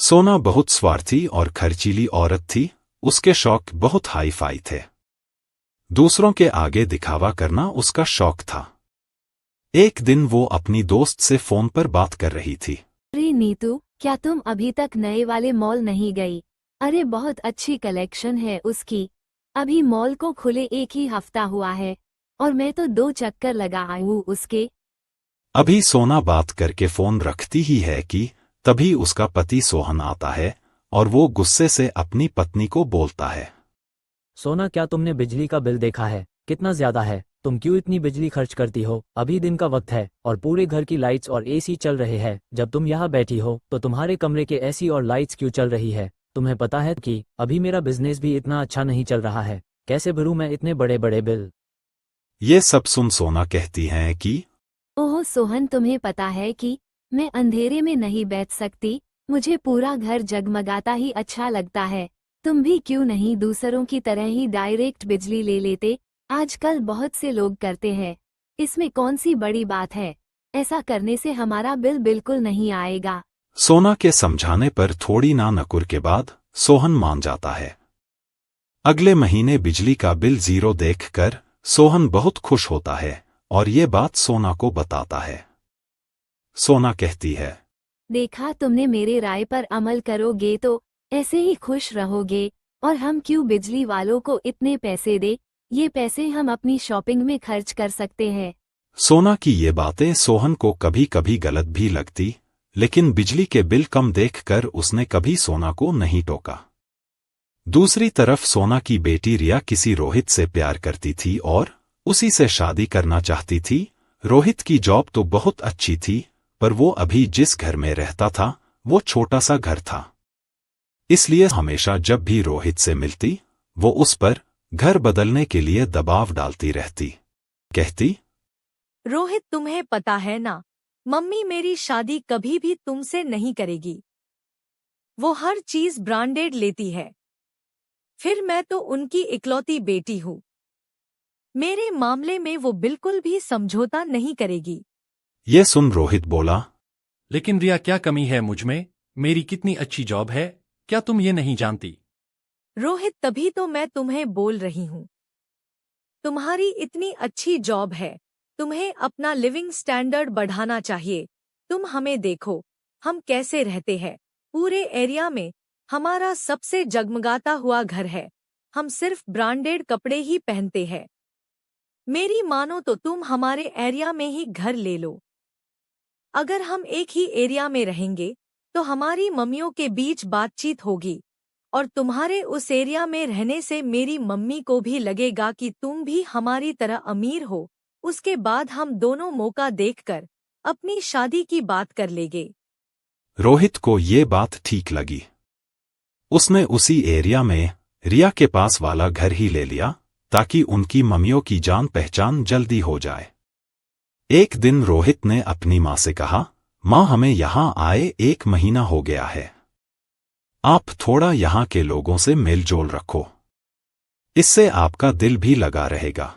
सोना बहुत स्वार्थी और खर्चीली औरत थी। उसके शौक बहुत हाई फाई थे। दूसरों के आगे दिखावा करना उसका शौक था। एक दिन वो अपनी दोस्त से फोन पर बात कर रही थी। अरे नीतू, क्या तुम अभी तक नए वाले मॉल नहीं गई? अरे बहुत अच्छी कलेक्शन है उसकी। अभी मॉल को खुले 1 ही हफ्ता हुआ है और मैं तो 2 चक्कर लगा आई हूँ उसके। अभी सोना बात करके फोन रखती ही है कि तभी उसका पति सोहन आता है और वो गुस्से से अपनी पत्नी को बोलता है। सोना, क्या तुमने बिजली का बिल देखा है? कितना ज्यादा है? तुम क्यों इतनी बिजली खर्च करती हो? अभी दिन का वक्त है और पूरे घर की लाइट्स और एसी चल रहे हैं। जब तुम यहाँ बैठी हो तो तुम्हारे कमरे के एसी और लाइट्स क्यों चल रही है? तुम्हें पता है कि अभी मेरा बिजनेस भी इतना अच्छा नहीं चल रहा है। कैसे भरूं मैं इतने बड़े बड़े बिल? ये सब सुन सोना कहती हैं कि ओह सोहन, तुम्हें पता है कि मैं अंधेरे में नहीं बैठ सकती। मुझे पूरा घर जगमगाता ही अच्छा लगता है। तुम भी क्यों नहीं दूसरों की तरह ही डायरेक्ट बिजली ले लेते? आजकल बहुत से लोग करते हैं। इसमें कौन सी बड़ी बात है? ऐसा करने से हमारा बिल बिल्कुल नहीं आएगा। सोना के समझाने पर थोड़ी ना नकुर के बाद सोहन मान जाता है। अगले महीने बिजली का बिल 0 देखकर सोहन बहुत खुश होता है और ये बात सोना को बताता है। सोना कहती है, देखा, तुमने मेरे राय पर अमल करोगे तो ऐसे ही खुश रहोगे। और हम क्यों बिजली वालों को इतने पैसे दे? ये पैसे हम अपनी शॉपिंग में खर्च कर सकते हैं। सोना की ये बातें सोहन को कभी कभी गलत भी लगती, लेकिन बिजली के बिल कम देखकर उसने कभी सोना को नहीं टोका। दूसरी तरफ सोना की बेटी रिया किसी रोहित से प्यार करती थी और उसी से शादी करना चाहती थी। रोहित की जॉब तो बहुत अच्छी थी, पर वो अभी जिस घर में रहता था वो छोटा सा घर था। इसलिए हमेशा जब भी रोहित से मिलती वो उस पर घर बदलने के लिए दबाव डालती रहती। कहती, रोहित, तुम्हें पता है ना, मम्मी मेरी शादी कभी भी तुमसे नहीं करेगी। वो हर चीज ब्रांडेड लेती है। फिर मैं तो उनकी इकलौती बेटी हूँ। मेरे मामले में वो बिल्कुल भी समझौता नहीं करेगी। ये सुन रोहित बोला, लेकिन रिया, क्या कमी है मुझ में? मेरी कितनी अच्छी जॉब है, क्या तुम ये नहीं जानती? रोहित, तभी तो मैं तुम्हें बोल रही हूँ। तुम्हारी इतनी अच्छी जॉब है, तुम्हें अपना लिविंग स्टैंडर्ड बढ़ाना चाहिए। तुम हमें देखो, हम कैसे रहते हैं। पूरे एरिया में हमारा सबसे जगमगाता हुआ घर है। हम सिर्फ ब्रांडेड कपड़े ही पहनते हैं। मेरी मानो तो तुम हमारे एरिया में ही घर ले लो। अगर हम एक ही एरिया में रहेंगे तो हमारी मम्मियों के बीच बातचीत होगी और तुम्हारे उस एरिया में रहने से मेरी मम्मी को भी लगेगा कि तुम भी हमारी तरह अमीर हो। उसके बाद हम दोनों मौका देखकर अपनी शादी की बात कर लेंगे। रोहित को ये बात ठीक लगी। उसने उसी एरिया में रिया के पास वाला घर ही ले लिया ताकि उनकी मम्मियों की जान पहचान जल्दी हो जाए। एक दिन रोहित ने अपनी माँ से कहा, माँ, हमें यहाँ आए 1 महीना हो गया है। आप थोड़ा यहाँ के लोगों से मेलजोल रखो, इससे आपका दिल भी लगा रहेगा।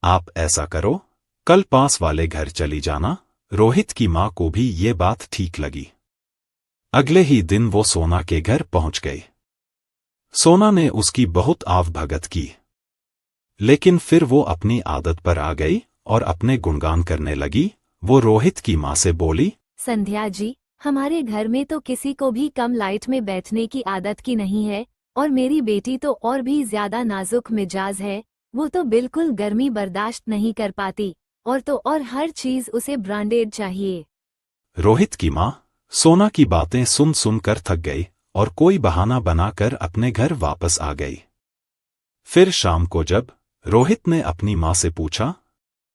आप ऐसा करो, कल पास वाले घर चली जाना। रोहित की माँ को भी ये बात ठीक लगी। अगले ही दिन वो सोना के घर पहुंच गई। सोना ने उसकी बहुत आवभगत की, लेकिन फिर वो अपनी आदत पर आ गई और अपने गुणगान करने लगी। वो रोहित की माँ से बोली, संध्या जी, हमारे घर में तो किसी को भी कम लाइट में बैठने की आदत की नहीं है और मेरी बेटी तो और भी ज्यादा नाजुक मिजाज है। वो तो बिल्कुल गर्मी बर्दाश्त नहीं कर पाती और हर चीज उसे ब्रांडेड चाहिए। रोहित की माँ सोना की बातें सुन सुनकर थक गई और कोई बहाना बनाकर अपने घर वापस आ गई। फिर शाम को जब रोहित ने अपनी माँ से पूछा,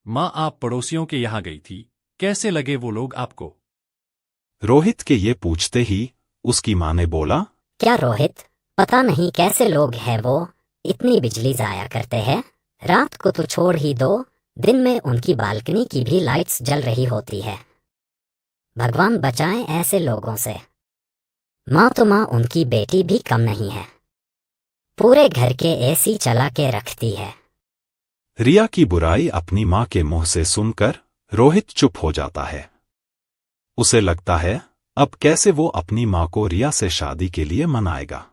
माँ, आप पड़ोसियों के यहाँ गई थी, कैसे लगे वो लोग आपको? रोहित के ये पूछते ही उसकी माँ ने बोला, क्या रोहित, पता नहीं कैसे लोग हैं वो, इतनी बिजली जाया करते हैं। रात को तो छोड़ ही दो, दिन में उनकी बालकनी की भी लाइट्स जल रही होती है। भगवान बचाए ऐसे लोगों से। माँ तो माँ उनकी बेटी भी कम नहीं है, पूरे घर के एसी चला के रखती है। रिया की बुराई अपनी माँ के मुंह से सुनकर रोहित चुप हो जाता है। उसे लगता है अब कैसे वो अपनी माँ को रिया से शादी के लिए मनाएगा।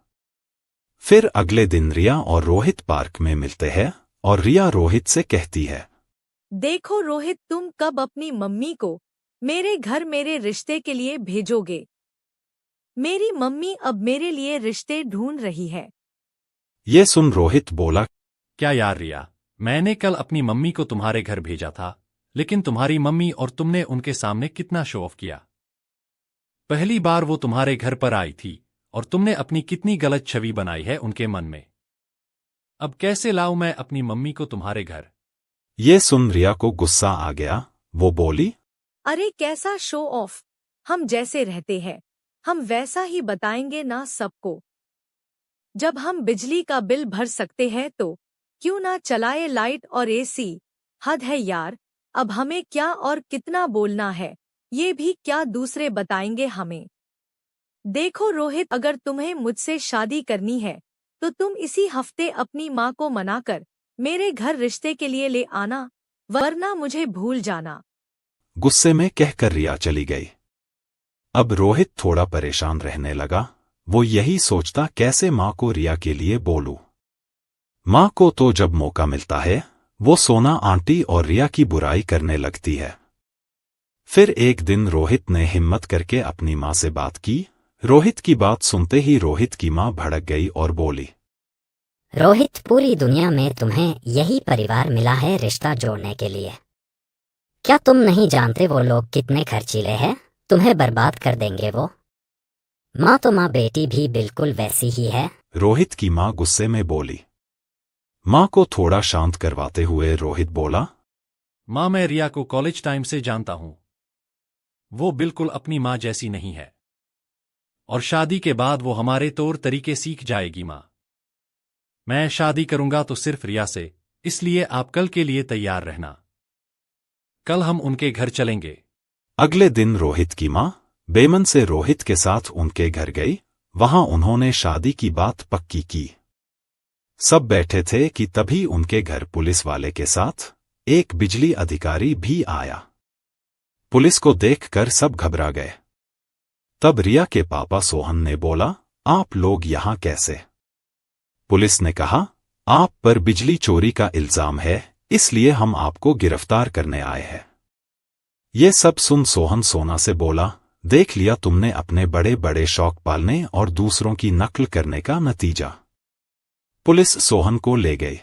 फिर अगले दिन रिया और रोहित पार्क में मिलते हैं और रिया रोहित से कहती है, देखो रोहित, तुम कब अपनी मम्मी को मेरे घर मेरे रिश्ते के लिए भेजोगे? मेरी मम्मी अब मेरे लिए रिश्ते ढूंढ रही है। ये सुन रोहित बोला, क्या यार रिया, मैंने कल अपनी मम्मी को तुम्हारे घर भेजा था, लेकिन तुम्हारी मम्मी और तुमने उनके सामने कितना शो ऑफ किया। पहली बार वो तुम्हारे घर पर आई थी और तुमने अपनी कितनी गलत छवि बनाई है उनके मन में। अब कैसे लाऊं मैं अपनी मम्मी को तुम्हारे घर? ये सुन रिया को गुस्सा आ गया। वो बोली, अरे कैसा शो ऑफ, हम जैसे रहते हैं हम वैसा ही बताएंगे ना सबको। जब हम बिजली का बिल भर सकते हैं तो क्यों ना चलाए लाइट और एसी। हद है यार, अब हमें क्या और कितना बोलना है ये भी क्या दूसरे बताएंगे हमें। देखो रोहित, अगर तुम्हें मुझसे शादी करनी है तो तुम इसी हफ्ते अपनी माँ को मनाकर मेरे घर रिश्ते के लिए ले आना, वरना मुझे भूल जाना। गुस्से में कहकर रिया चली गई। अब रोहित थोड़ा परेशान रहने लगा। वो यही सोचता कैसे माँ को रिया के लिए बोलूं। माँ को तो जब मौका मिलता है वो सोना आंटी और रिया की बुराई करने लगती है। फिर एक दिन रोहित ने हिम्मत करके अपनी माँ से बात की। रोहित की बात सुनते ही रोहित की माँ भड़क गई और बोली, रोहित, पूरी दुनिया में तुम्हें यही परिवार मिला है रिश्ता जोड़ने के लिए। क्या तुम नहीं जानते वो लोग कितने खर्चीले हैं? तुम्हें बर्बाद कर देंगे वो। माँ तो माँ, बेटी भी बिल्कुल वैसी ही है। रोहित की माँ गुस्से में बोली। माँ को थोड़ा शांत करवाते हुए रोहित बोला, माँ, मैं रिया को कॉलेज टाइम से जानता हूं। वो बिल्कुल अपनी माँ जैसी नहीं है और शादी के बाद वो हमारे तौर तरीके सीख जाएगी। माँ, मैं शादी करूंगा तो सिर्फ रिया से, इसलिए आप कल के लिए तैयार रहना। कल हम उनके घर चलेंगे। अगले दिन रोहित की माँ बेमन से रोहित के साथ उनके घर गई। वहां उन्होंने शादी की बात पक्की की। सब बैठे थे कि तभी उनके घर पुलिस वाले के साथ एक बिजली अधिकारी भी आया। पुलिस को देखकर सब घबरा गए। तब रिया के पापा सोहन ने बोला, आप लोग यहां कैसे? पुलिस ने कहा, आप पर बिजली चोरी का इल्जाम है, इसलिए हम आपको गिरफ्तार करने आए हैं। ये सब सुन सोहन सोना से बोला, देख लिया तुमने अपने बड़े बड़े शौक पालने और दूसरों की नकल करने का नतीजा। पुलिस सोहन को ले गई।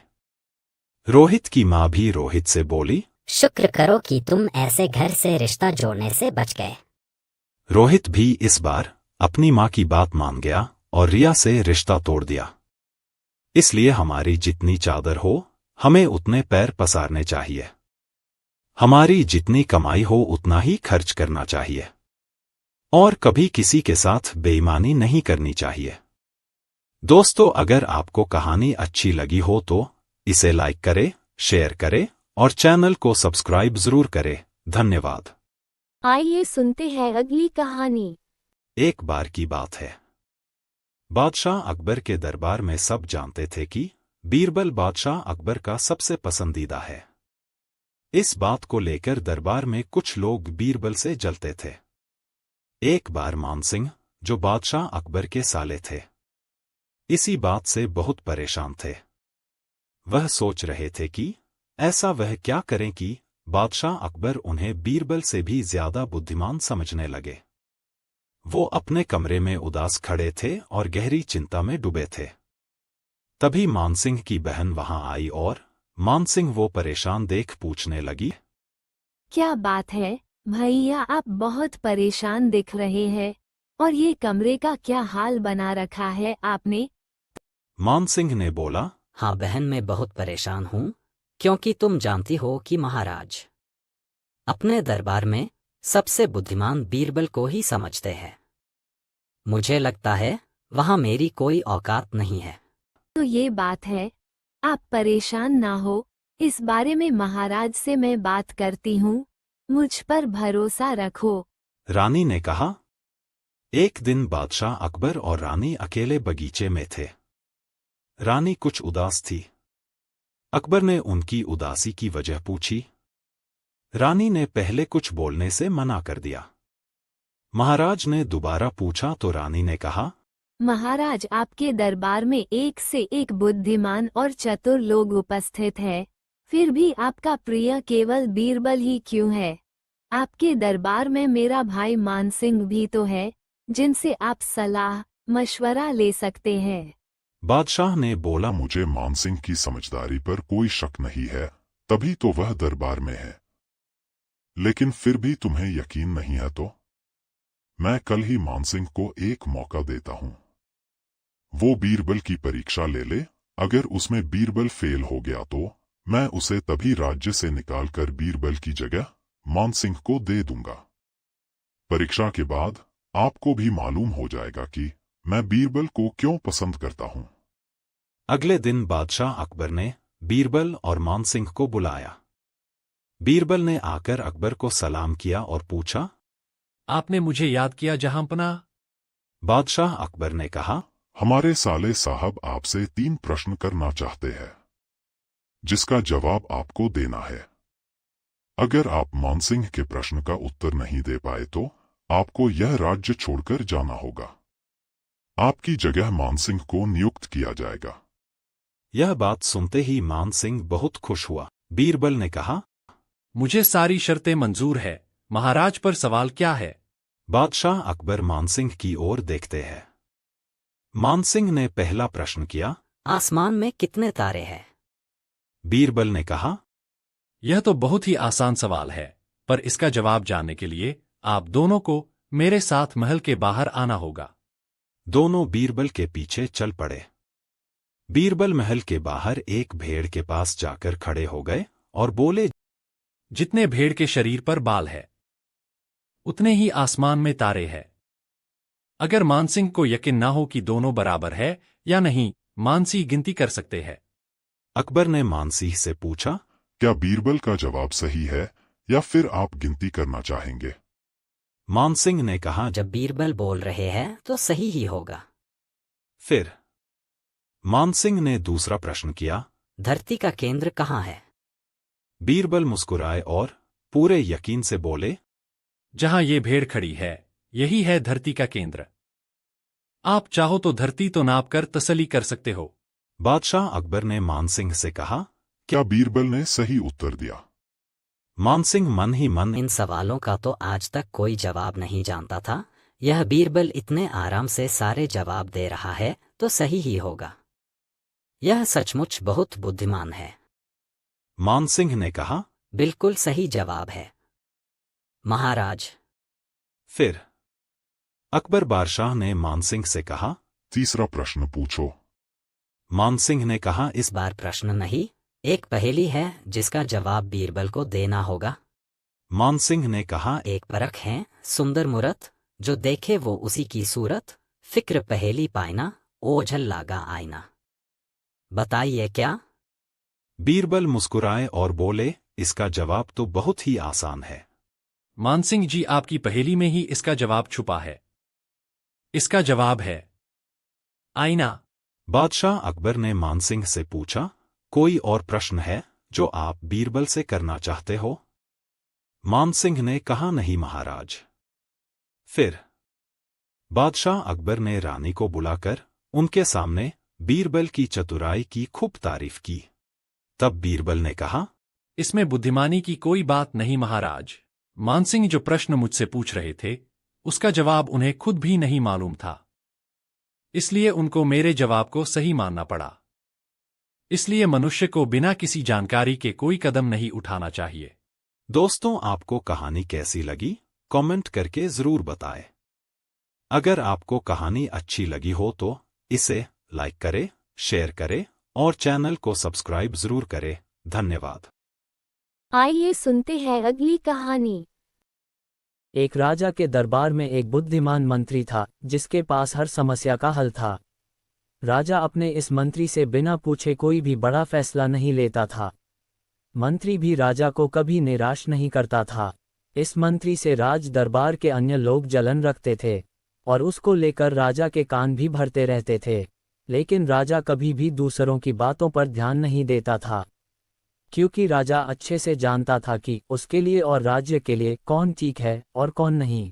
रोहित की माँ भी रोहित से बोली, शुक्र करो कि तुम ऐसे घर से रिश्ता जोड़ने से बच गए। रोहित भी इस बार अपनी माँ की बात मान गया और रिया से रिश्ता तोड़ दिया। इसलिए हमारी जितनी चादर हो हमें उतने पैर पसारने चाहिए। हमारी जितनी कमाई हो उतना ही खर्च करना चाहिए और कभी किसी के साथ बेईमानी नहीं करनी चाहिए। दोस्तों, अगर आपको कहानी अच्छी लगी हो तो इसे लाइक करें, शेयर करें और चैनल को सब्सक्राइब जरूर करें। धन्यवाद। आइए सुनते हैं अगली कहानी। एक बार की बात है। बादशाह अकबर के दरबार में सब जानते थे कि बीरबल बादशाह अकबर का सबसे पसंदीदा है। इस बात को लेकर दरबार में कुछ लोग बीरबल से जलते थे। एक बार मानसिंह, जो बादशाह अकबर के साले थे, इसी बात से बहुत परेशान थे। वह सोच रहे थे कि ऐसा वह क्या करें कि बादशाह अकबर उन्हें बीरबल से भी ज्यादा बुद्धिमान समझने लगे। वो अपने कमरे में उदास खड़े थे और गहरी चिंता में डूबे थे। तभी मानसिंह की बहन वहां आई और मानसिंह वो परेशान देख पूछने लगी, क्या बात है भैया, आप बहुत परेशान दिख रहे हैं और ये कमरे का क्या हाल बना रखा है आपने? मानसिंह ने बोला, हाँ बहन, मैं बहुत परेशान हूँ, क्योंकि तुम जानती हो कि महाराज अपने दरबार में सबसे बुद्धिमान बीरबल को ही समझते हैं। मुझे लगता है वहां मेरी कोई औकात नहीं है। तो ये बात है, आप परेशान ना हो, इस बारे में महाराज से मैं बात करती हूँ, मुझ पर भरोसा रखो। रानी ने कहा। एक दिन बादशाह अकबर और रानी अकेले बगीचे में थे। रानी कुछ उदास थी। अकबर ने उनकी उदासी की वजह पूछी। रानी ने पहले कुछ बोलने से मना कर दिया। महाराज ने दोबारा पूछा तो रानी ने कहा, महाराज, आपके दरबार में एक से एक बुद्धिमान और चतुर लोग उपस्थित हैं, फिर भी आपका प्रिय केवल बीरबल ही क्यों है? आपके दरबार में मेरा भाई मानसिंह भी तो है, जिनसे आप सलाह मशवरा ले सकते हैं। बादशाह ने बोला, मुझे मानसिंह की समझदारी पर कोई शक नहीं है, तभी तो वह दरबार में है। लेकिन फिर भी तुम्हें यकीन नहीं है तो मैं कल ही मानसिंह को एक मौका देता हूं। वो बीरबल की परीक्षा ले ले, अगर उसमें बीरबल फेल हो गया तो मैं उसे तभी राज्य से निकालकर बीरबल की जगह मानसिंह को दे दूंगा। परीक्षा के बाद आपको भी मालूम हो जाएगा कि मैं बीरबल को क्यों पसंद करता हूं। अगले दिन बादशाह अकबर ने बीरबल और मानसिंह को बुलाया। बीरबल ने आकर अकबर को सलाम किया और पूछा, आपने मुझे याद किया जहांपनाह? बादशाह अकबर ने कहा, हमारे साले साहब आपसे 3 प्रश्न करना चाहते हैं, जिसका जवाब आपको देना है। अगर आप मानसिंह के प्रश्न का उत्तर नहीं दे पाए तो आपको यह राज्य छोड़कर जाना होगा। आपकी जगह मानसिंह को नियुक्त किया जाएगा। यह बात सुनते ही मानसिंह बहुत खुश हुआ। बीरबल ने कहा, मुझे सारी शर्तें मंजूर है, महाराज, पर सवाल क्या है? बादशाह अकबर मानसिंह की ओर देखते हैं। मानसिंह ने पहला प्रश्न किया, आसमान में कितने तारे हैं? बीरबल ने कहा, यह तो बहुत ही आसान सवाल है, पर इसका जवाब जानने के लिए आप दोनों को मेरे साथ महल के बाहर आना होगा। दोनों बीरबल के पीछे चल पड़े। बीरबल महल के बाहर एक भेड़ के पास जाकर खड़े हो गए और बोले, जितने भेड़ के शरीर पर बाल है, उतने ही आसमान में तारे हैं। अगर मानसिंह को यकीन ना हो कि दोनों बराबर है या नहीं, मानसी गिनती कर सकते हैं। अकबर ने मानसिंह से पूछा, क्या बीरबल का जवाब सही है या फिर आप गिनती करना चाहेंगे? मानसिंह ने कहा, जब बीरबल बोल रहे हैं तो सही ही होगा। फिर मानसिंह ने दूसरा प्रश्न किया, धरती का केंद्र कहाँ है? बीरबल मुस्कुराए और पूरे यकीन से बोले, जहां ये भेड़ खड़ी है, यही है धरती का केंद्र। आप चाहो तो धरती तो नाप कर तसल्ली कर सकते हो। बादशाह अकबर ने मानसिंह से कहा, क्या बीरबल ने सही उत्तर दिया? मानसिंह मन ही मन, इन सवालों का तो आज तक कोई जवाब नहीं जानता था। यह बीरबल इतने आराम से सारे जवाब दे रहा है तो सही ही होगा। यह सचमुच बहुत बुद्धिमान है। मानसिंह ने कहा, बिल्कुल सही जवाब है, महाराज। फिर अकबर बादशाह ने मानसिंह से कहा, तीसरा प्रश्न पूछो। मानसिंह ने कहा, इस बार प्रश्न नहीं, एक पहेली है जिसका जवाब बीरबल को देना होगा। मानसिंह ने कहा, एक परख है सुंदर मूरत, जो देखे वो उसी की सूरत, फिक्र पहेली पायना, ओझल लागा आईना। बताइए क्या? बीरबल मुस्कुराए और बोले, इसका जवाब तो बहुत ही आसान है। मानसिंह जी, आपकी पहेली में ही इसका जवाब छुपा है। इसका जवाब है आईना। बादशाह अकबर ने मानसिंह से पूछा, कोई और प्रश्न है जो आप बीरबल से करना चाहते हो? मानसिंह ने कहा, नहीं महाराज। फिर बादशाह अकबर ने रानी को बुलाकर उनके सामने बीरबल की चतुराई की खूब तारीफ की। तब बीरबल ने कहा, इसमें बुद्धिमानी की कोई बात नहीं महाराज। मानसिंह जो प्रश्न मुझसे पूछ रहे थे, उसका जवाब उन्हें खुद भी नहीं मालूम था, इसलिए उनको मेरे जवाब को सही मानना पड़ा। इसलिए मनुष्य को बिना किसी जानकारी के कोई कदम नहीं उठाना चाहिए। दोस्तों, आपको कहानी कैसी लगी कमेंट करके जरूर बताएं। अगर आपको कहानी अच्छी लगी हो तो इसे लाइक करें, शेयर करें और चैनल को सब्सक्राइब जरूर करें। धन्यवाद। आइए सुनते हैं अगली कहानी। एक राजा के दरबार में एक बुद्धिमान मंत्री था, जिसके पास हर समस्या का हल था। राजा अपने इस मंत्री से बिना पूछे कोई भी बड़ा फैसला नहीं लेता था। मंत्री भी राजा को कभी निराश नहीं करता था। इस मंत्री से राज दरबार के अन्य लोग जलन रखते थे और उसको लेकर राजा के कान भी भरते रहते थे, लेकिन राजा कभी भी दूसरों की बातों पर ध्यान नहीं देता था, क्योंकि राजा अच्छे से जानता था कि उसके लिए और राज्य के लिए कौन ठीक है और कौन नहीं।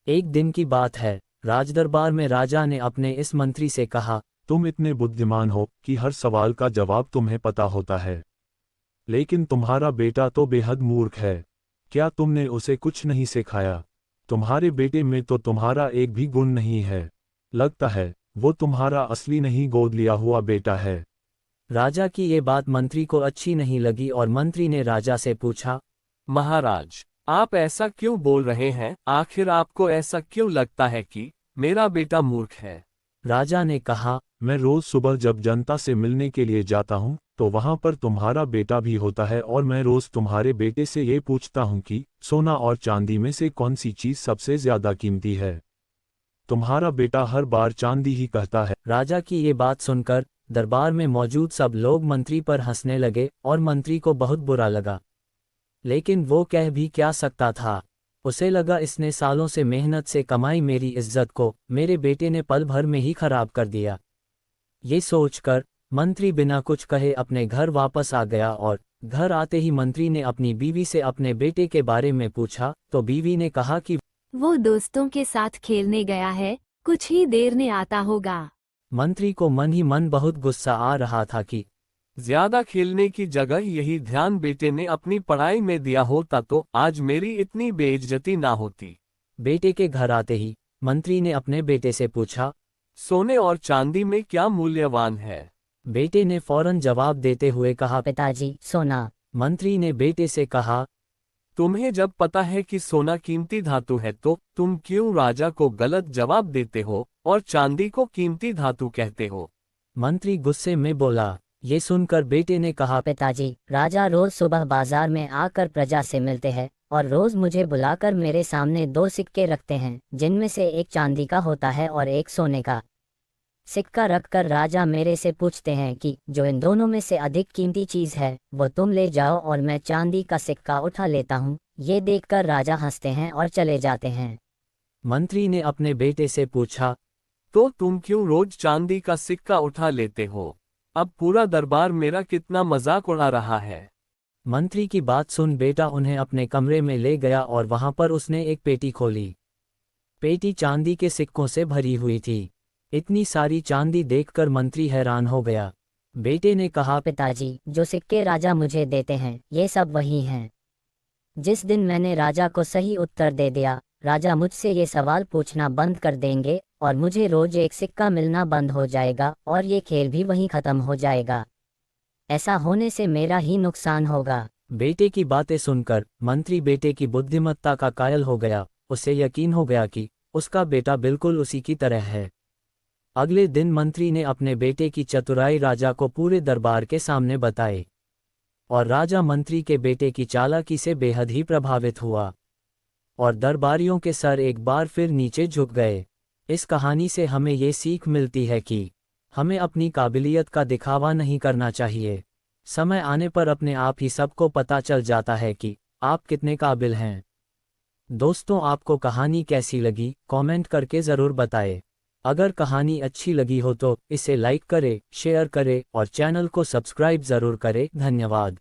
एक दिन की बात है, राजदरबार में राजा ने अपने इस मंत्री से कहा, तुम इतने बुद्धिमान हो कि हर सवाल का जवाब तुम्हें पता होता है, लेकिन तुम्हारा बेटा तो बेहद मूर्ख है। क्या तुमने उसे कुछ नहीं सिखाया? तुम्हारे बेटे में तो तुम्हारा एक भी गुण नहीं है। लगता है वो तुम्हारा असली नहीं गोद लिया हुआ बेटा है। राजा की ये बात मंत्री को अच्छी नहीं लगी और मंत्री ने राजा से पूछा, महाराज, आप ऐसा क्यों बोल रहे हैं? आखिर आपको ऐसा क्यों लगता है कि मेरा बेटा मूर्ख है? राजा ने कहा, मैं रोज सुबह जब जनता से मिलने के लिए जाता हूँ तो वहां पर तुम्हारा बेटा भी होता है और मैं रोज तुम्हारे बेटे से ये पूछता हूँ कि सोना और चांदी में से कौन सी चीज सबसे ज्यादा कीमती है। तुम्हारा बेटा हर बार चांदी ही कहता है। राजा की ये बात सुनकर दरबार में मौजूद सब लोग मंत्री पर हंसने लगे और मंत्री को बहुत बुरा लगा, लेकिन वो कह भी क्या सकता था। उसे लगा इसने सालों से मेहनत से कमाई मेरी इज्जत को मेरे बेटे ने पल भर में ही खराब कर दिया। ये सोचकर मंत्री बिना कुछ कहे अपने घर वापस आ गया और घर आते ही मंत्री ने अपनी बीवी से अपने बेटे के बारे में पूछा तो बीवी ने कहा कि वो दोस्तों के साथ खेलने गया है, कुछ ही देर में आता होगा। मंत्री को मन ही मन बहुत गुस्सा आ रहा था कि ज्यादा खेलने की जगह यही ध्यान बेटे ने अपनी पढ़ाई में दिया होता तो आज मेरी इतनी बेइज्जती ना होती। बेटे के घर आते ही मंत्री ने अपने बेटे से पूछा, सोने और चांदी में क्या मूल्यवान है? बेटे ने फौरन जवाब देते हुए कहा, पिताजी, सोना। मंत्री ने बेटे से कहा, तुम्हें जब पता है कि सोना कीमती धातु है तो तुम क्यों राजा को गलत जवाब देते हो और चांदी को कीमती धातु कहते हो? मंत्री गुस्से में बोला। ये सुनकर बेटे ने कहा, पिताजी, राजा रोज सुबह बाजार में आकर प्रजा से मिलते हैं और रोज मुझे बुलाकर मेरे सामने 2 सिक्के रखते हैं, जिनमें से एक चांदी का होता है और एक सोने का। सिक्का रखकर राजा मेरे से पूछते हैं कि जो इन दोनों में से अधिक कीमती चीज है वो तुम ले जाओ और मैं चांदी का सिक्का उठा लेता हूँ। ये देखकर राजा हंसते हैं और चले जाते हैं। मंत्री ने अपने बेटे से पूछा, तो तुम क्यों रोज चांदी का सिक्का उठा लेते हो? अब पूरा दरबार मेरा कितना मजाक उड़ा रहा है। मंत्री की बात सुन बेटा उन्हें अपने कमरे में ले गया और वहां पर उसने एक पेटी खोली। पेटी चांदी के सिक्कों से भरी हुई थी। इतनी सारी चांदी देखकर मंत्री हैरान हो गया। बेटे ने कहा, पिताजी, जो सिक्के राजा मुझे देते हैं ये सब वही हैं। जिस दिन मैंने राजा को सही उत्तर दे दिया, राजा मुझसे ये सवाल पूछना बंद कर देंगे और मुझे रोज एक सिक्का मिलना बंद हो जाएगा और ये खेल भी वहीं खत्म हो जाएगा। ऐसा होने से मेरा ही नुकसान होगा। बेटे की बातें सुनकर मंत्री बेटे की बुद्धिमत्ता का कायल हो गया। उसे यकीन हो गया कि उसका बेटा बिल्कुल उसी की तरह है। अगले दिन मंत्री ने अपने बेटे की चतुराई राजा को पूरे दरबार के सामने बताई और राजा मंत्री के बेटे की चालाकी से बेहद ही प्रभावित हुआ और दरबारियों के सर एक बार फिर नीचे झुक गए। इस कहानी से हमें ये सीख मिलती है कि हमें अपनी काबिलियत का दिखावा नहीं करना चाहिए। समय आने पर अपने आप ही सबको पता चल जाता है कि आप कितने काबिल हैं। दोस्तों, आपको कहानी कैसी लगी कमेंट करके ज़रूर बताएं। अगर कहानी अच्छी लगी हो तो इसे लाइक करें, शेयर करें और चैनल को सब्सक्राइब ज़रूर करें। धन्यवाद।